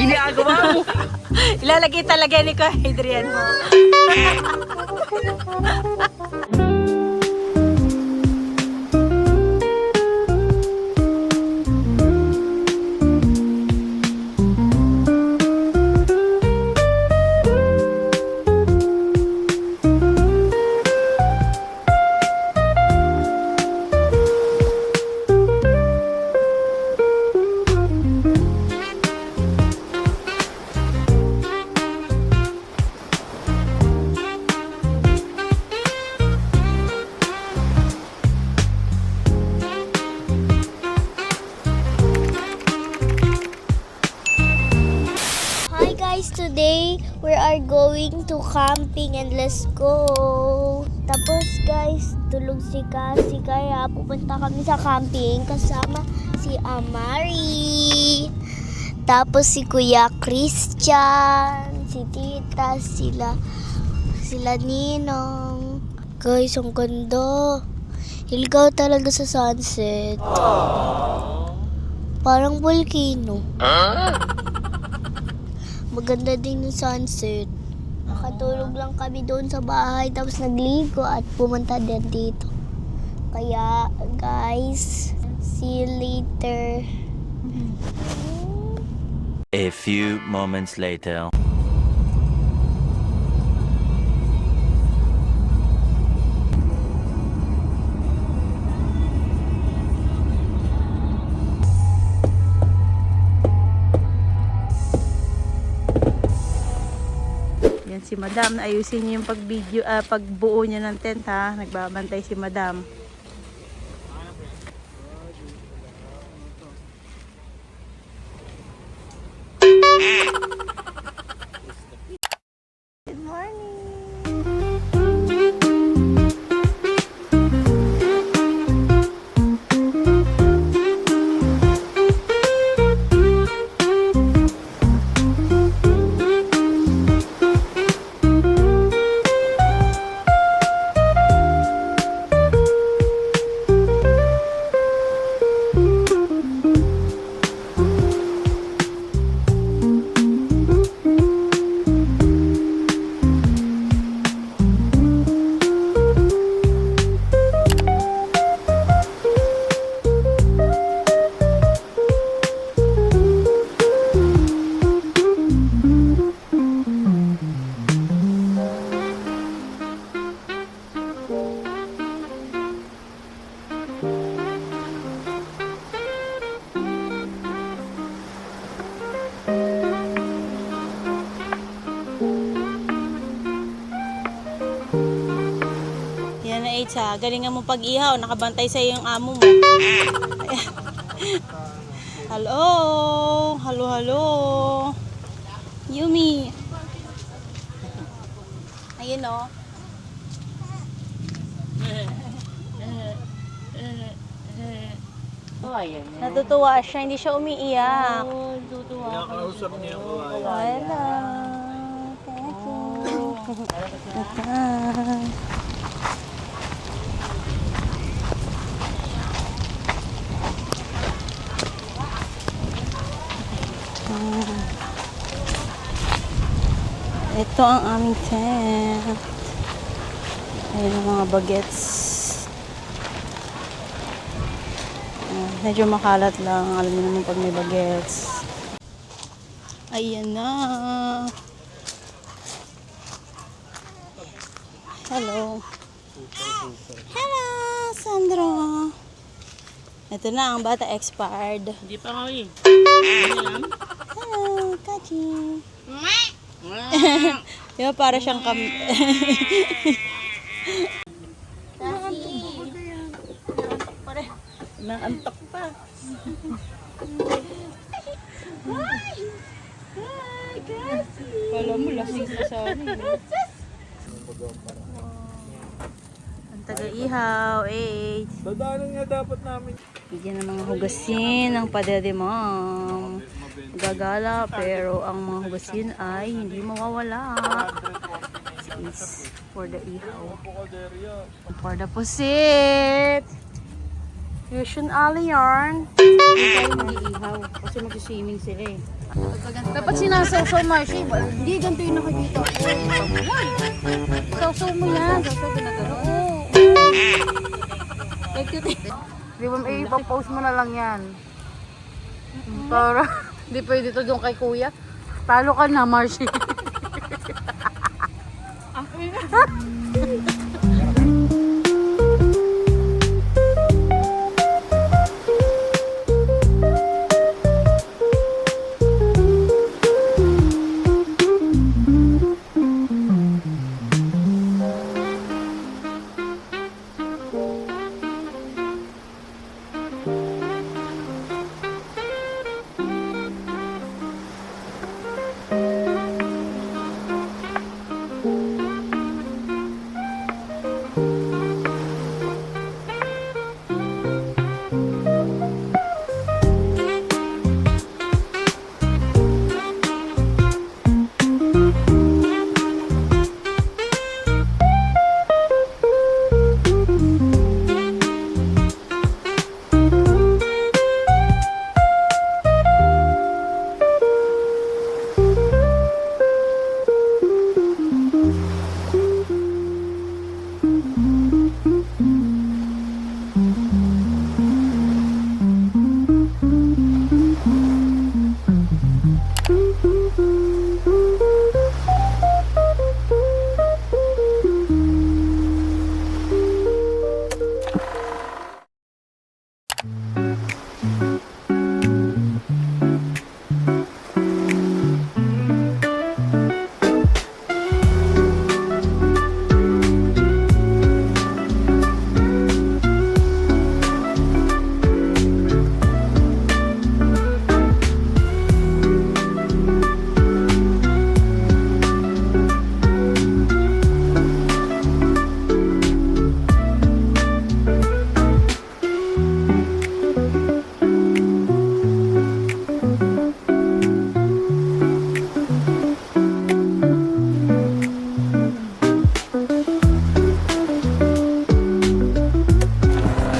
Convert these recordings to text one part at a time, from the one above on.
ginagawa mo? Ilalagay talaga ni ko Adrian mo. Today, we are going to camping and let's go. Tapos guys, tulog si Cassie kaya pupunta kami sa camping kasama si Amari. Tapos si Kuya Christian, si Tita, sila Ninong. Guys, ang ganda. Hilgaw talaga sa sunset. Parang volcano. Maganda din yung sunset. Nakatulog lang kami doon sa bahay tapos nagligo at pumunta din dito. Kaya guys, see you later. A few moments later. Yan si Madam, ayusin niyo yung pagbuo niya ng tent ha. Nagbabantay si Madam. Good morning. Sa galingan mo pag-ihaw, nakabantay sa yung amo mo. Hello, hello. Yumi. Ayun oh. Natutuwa siya, hindi siya umiiyak. Nakausap niya ako. Hello. Thank you. Ito ang aming tent. Ayan ang mga bagets. Medyo makalat lang. Alam niyo naman pag may bagets. Ayan na. Hello. Hello, Sandro. Ito na ang bata expired. Hindi pa nga eh. Hello, Kachi. Diba para siyang naantok pa. Kala mo lasing na sa amin. Ang taga-ihaw, eh. Dadaanan nga dapat namin. Bigyan ng mga hugasin ng padede mom. Gagala pero ang mga hugasin ay hindi mawawala. This is for the ihaw. For the pusit. Fusion Ali yarn. Hindi tayo mag-iihaw kasi mag-swimming sila eh. Dapat sinasawsaw, Marcy. Hindi, ganito yung nakikita ko. Sawsaw mo yan. Sawsaw ginagano. Oo. Di ba, ipang-post mo na lang yan. Para, hindi pwede to doon kay kuya. Talo ka na, Marcy.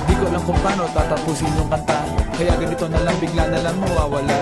Di ko alam kung paano tatapusin yung kanta. Kaya ganito na lang, bigla na lang mawawala.